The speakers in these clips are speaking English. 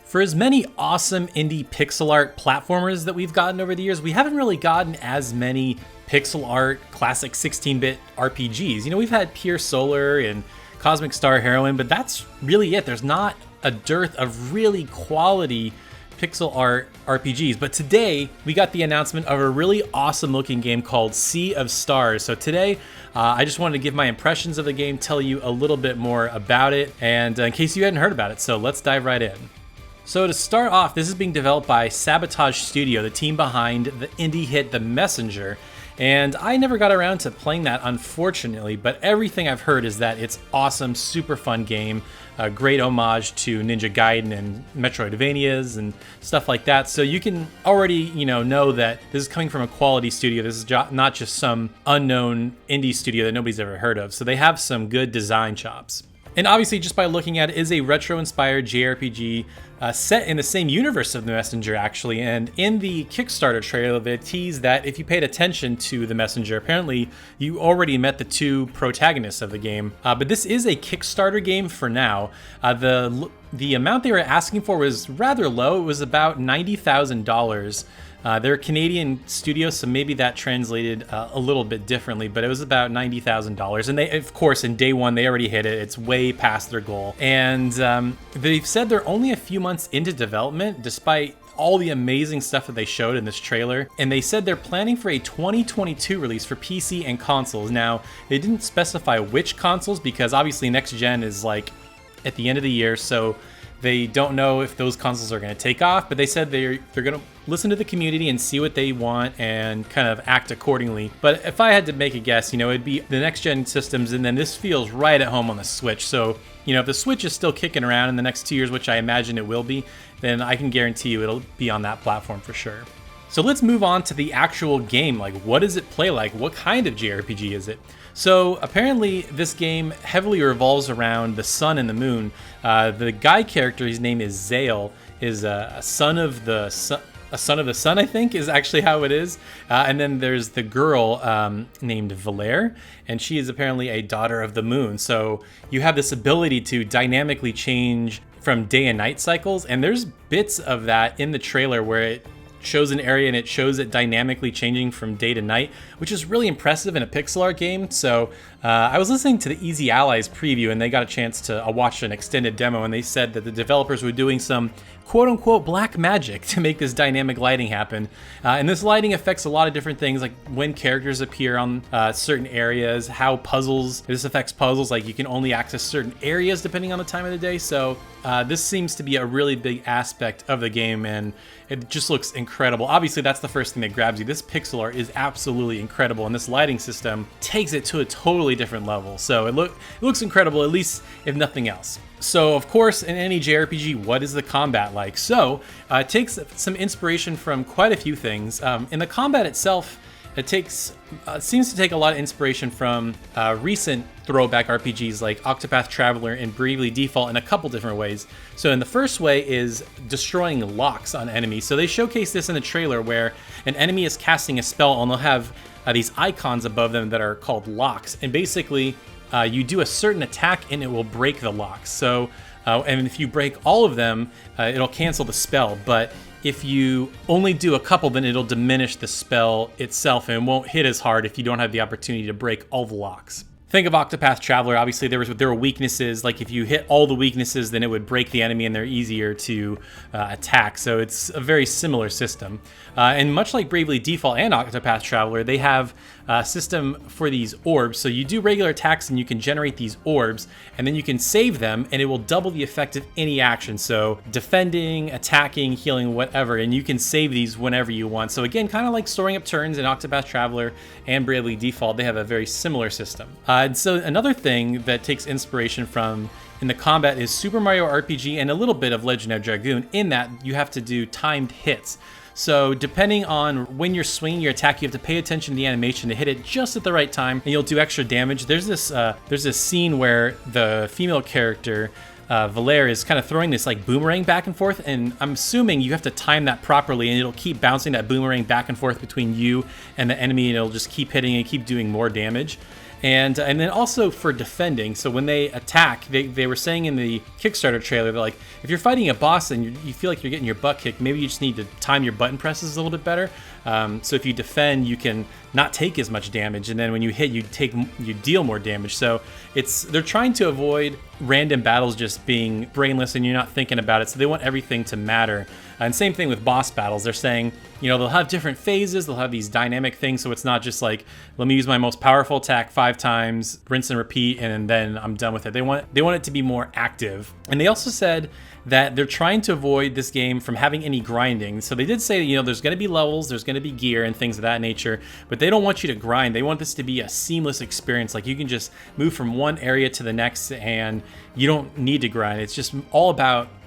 For as many awesome indie pixel art platformers that we've gotten over the years, we haven't really gotten as many pixel art classic 16-bit RPGs. You know, we've had Pure Solar and Cosmic Star Heroine, but that's really it. There's not a dearth of really quality pixel art RPGs. But today, we got the announcement of a really awesome looking game called Sea of Stars. So today, I just wanted to give my impressions of the game, tell you a little bit more about it, and in case you hadn't heard about it, so let's dive right in. So to start off, this is being developed by Sabotage Studio, the team behind the indie hit The Messenger. And I never got around to playing that, unfortunately, but everything I've heard is that it's awesome, super fun game, a great homage to Ninja Gaiden and Metroidvanias and stuff like that. So you can already, know that this is coming from a quality studio. This is not just some unknown indie studio that nobody's ever heard of. So they have some good design chops. And obviously, just by looking at it, is a retro-inspired JRPG set in the same universe of The Messenger, actually. And in the Kickstarter trailer, they tease that if you paid attention to The Messenger, apparently you already met the two protagonists of the game. But this is a Kickstarter game for now. The amount they were asking for was rather low. It was about $90,000. They're a Canadian studio, so maybe that translated a little bit differently, but it was about $90,000. And they, of course, in day one, they already hit it. It's way past their goal. And they've said they're only a few months into development, despite all the amazing stuff that they showed in this trailer. And they said they're planning for a 2022 release for PC and consoles. Now, they didn't specify which consoles, because obviously next gen is like at the end of the year, so they don't know if those consoles are going to take off, but they said they're going to listen to the community and see what they want and kind of act accordingly. But if I had to make a guess, it'd be the next gen systems, and then this feels right at home on the Switch. So, if the Switch is still kicking around in the next 2 years, which I imagine it will be, then I can guarantee you it'll be on that platform for sure. So let's move on to the actual game. Like, what does it play like? What kind of JRPG is it? So apparently this game heavily revolves around the sun and the moon. The guy character, his name is Zale, is a son of the sun. A son of the sun, I think, is actually how it is. And then there's the girl named Valere, and she is apparently a daughter of the moon. So you have this ability to dynamically change from day and night cycles, and there's bits of that in the trailer where it shows an area and it shows it dynamically changing from day to night, which is really impressive in a pixel art game. So I was listening to the Easy Allies preview, and they got a chance to watch an extended demo, and they said that the developers were doing some quote-unquote black magic to make this dynamic lighting happen. And this lighting affects a lot of different things, like when characters appear on certain areas, how this affects puzzles, like you can only access certain areas depending on the time of the day. So this seems to be a really big aspect of the game, and it just looks incredible. Obviously, that's the first thing that grabs you. This pixel art is absolutely incredible, and this lighting system takes it to a totally different level. So it looks incredible, at least if nothing else. So, of course, in any JRPG, what is the combat like? So, it takes some inspiration from quite a few things. In the combat itself, it seems to take a lot of inspiration from recent throwback RPGs like Octopath Traveler and Bravely Default in a couple different ways. So in the first way is destroying locks on enemies. So they showcase this in the trailer where an enemy is casting a spell, and they'll have these icons above them that are called locks. And basically, you do a certain attack and it will break the locks. So, and if you break all of them, it'll cancel the spell. But if you only do a couple, then it'll diminish the spell itself, and it won't hit as hard if you don't have the opportunity to break all the locks. Think of Octopath Traveler. Obviously, there were weaknesses. Like if you hit all the weaknesses, then it would break the enemy, and they're easier to attack. So it's a very similar system. And much like Bravely Default and Octopath Traveler, they have a system for these orbs. So you do regular attacks, and you can generate these orbs, and then you can save them, and it will double the effect of any action. So defending, attacking, healing, whatever, and you can save these whenever you want. So again, kind of like storing up turns in Octopath Traveler and Bravely Default, they have a very similar system. And so another thing that takes inspiration from in the combat is Super Mario RPG and a little bit of Legend of Dragoon, in that you have to do timed hits. So depending on when you're swinging your attack, you have to pay attention to the animation to hit it just at the right time, and you'll do extra damage. There's this scene where the female character Valere is kind of throwing this like boomerang back and forth, and I'm assuming you have to time that properly, and it'll keep bouncing that boomerang back and forth between you and the enemy, and it'll just keep hitting and keep doing more damage. And then also for defending. So when they attack, they were saying in the Kickstarter trailer, they're like, if you're fighting a boss and you feel like you're getting your butt kicked, maybe you just need to time your button presses a little bit better. So if you defend, you can not take as much damage, and then when you hit, you deal more damage. So they're trying to avoid random battles just being brainless and you're not thinking about it. So they want everything to matter. And same thing with boss battles. They're saying, they'll have different phases. They'll have these dynamic things. So it's not just like, let me use my most powerful attack 5 times, rinse and repeat, and then I'm done with it. They want it to be more active. And they also said that they're trying to avoid this game from having any grinding. So they did say, there's going to be levels, there's going to be gear and things of that nature, but they don't want you to grind. They want this to be a seamless experience. Like you can just move from one area to the next and you don't need to grind. It's just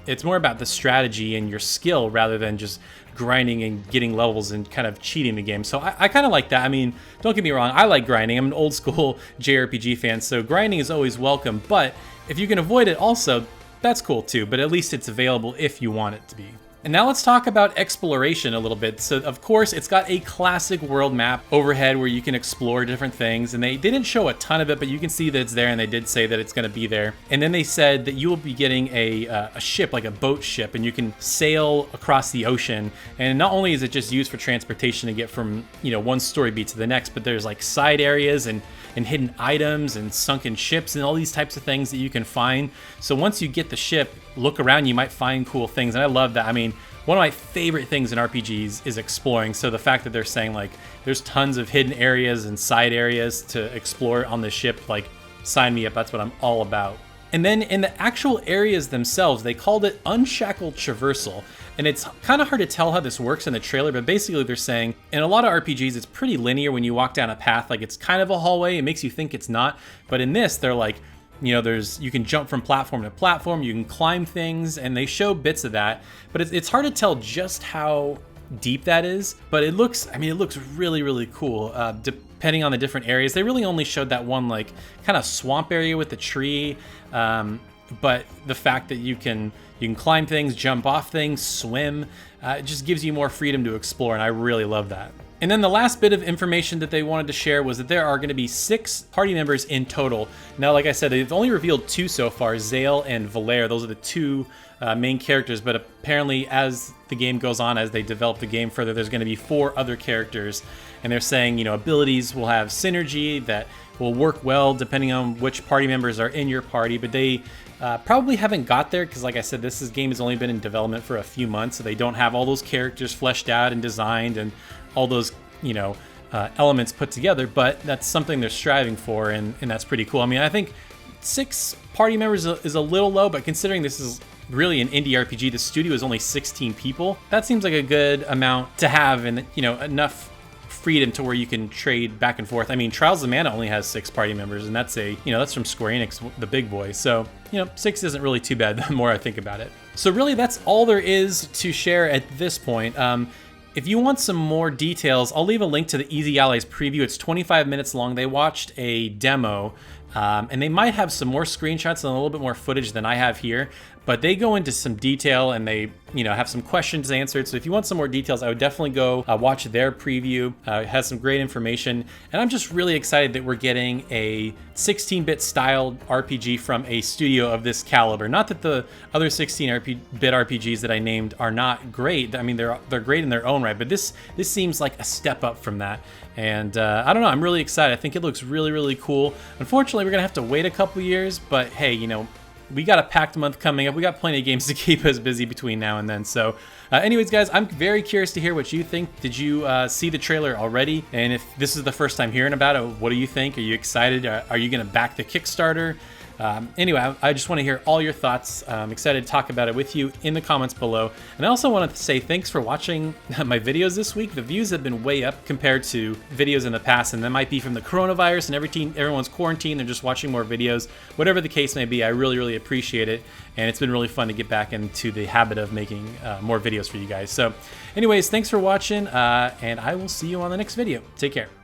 it's more about the strategy and your skill rather than just grinding and getting levels and kind of cheating the game. So I kind of like that. I mean, don't get me wrong, I like grinding. I'm an old school JRPG fan, so grinding is always welcome, but if you can avoid it also, that's cool too, but at least it's available if you want it to be. And now let's talk about exploration a little bit. So of course, it's got a classic world map overhead where you can explore different things, and they didn't show a ton of it, but you can see that it's there, and they did say that it's going to be there. And then they said that you will be getting a ship, like a boat ship, and you can sail across the ocean. And not only is it just used for transportation to get from one story beat to the next, but there's like side areas and hidden items and sunken ships and all these types of things that you can find. So once you get the ship, look around, you might find cool things. And I love that. I mean, one of my favorite things in RPGs is exploring. So the fact that they're saying like there's tons of hidden areas and side areas to explore on the ship, like sign me up. That's what I'm all about. And then in the actual areas themselves, they called it unshackled traversal. And it's kind of hard to tell how this works in the trailer, but basically they're saying in a lot of RPGs, it's pretty linear when you walk down a path. Like it's kind of a hallway. It makes you think it's not. But in this, they're like, you can jump from platform to platform, you can climb things, and they show bits of that. But it's hard to tell just how deep that is. But it looks really, really cool. Depending on the different areas, they really only showed that one like kind of swamp area with the tree. But the fact that you can climb things, jump off things, swim, it just gives you more freedom to explore, and I really love that. And then the last bit of information that they wanted to share was that there are going to be 6 party members in total. Now, like I said, they've only revealed 2 so far, Zale and Valere. Those are the 2 main characters, but apparently as the game goes on, as they develop the game further, there's going to be 4 other characters. And they're saying, abilities will have synergy that will work well depending on which party members are in your party, but they probably haven't got there because, like I said, this game has only been in development for a few months, so they don't have all those characters fleshed out and designed and all those, elements put together, but that's something they're striving for, and that's pretty cool. I mean, I think 6 party members is a little low, but considering this is really an indie RPG, the studio is only 16 people, that seems like a good amount to have, and enough freedom to where you can trade back and forth. I mean, Trials of Mana only has 6 party members, and that's that's from Square Enix, the big boy. So, 6 isn't really too bad the more I think about it. So really, that's all there is to share at this point. If you want some more details, I'll leave a link to the Easy Allies preview. It's 25 minutes long. They watched a demo, and they might have some more screenshots and a little bit more footage than I have here, but they go into some detail and they have some questions answered. So if you want some more details, I would definitely go watch their preview. It has some great information, and I'm just really excited that we're getting a 16-bit styled RPG from a studio of this caliber. Not that the other 16-bit RPGs that I named are not great. I mean, they're great in their own right, but this seems like a step up from that. And I don't know, I'm really excited. I think it looks really, really cool. Unfortunately, we're gonna have to wait a couple years, but hey, we got a packed month coming up. We got plenty of games to keep us busy between now and then. So anyways, guys, I'm very curious to hear what you think. Did you see the trailer already? And if this is the first time hearing about it, what do you think? Are you excited? Are you going to back the Kickstarter? Anyway, I just want to hear all your thoughts. I'm excited to talk about it with you in the comments below. And I also want to say thanks for watching my videos this week. The views have been way up compared to videos in the past, and that might be from the coronavirus and everyone's quarantined. They're just watching more videos. Whatever the case may be, I really, really appreciate it. And it's been really fun to get back into the habit of making more videos for you guys. So anyways, thanks for watching, and I will see you on the next video. Take care.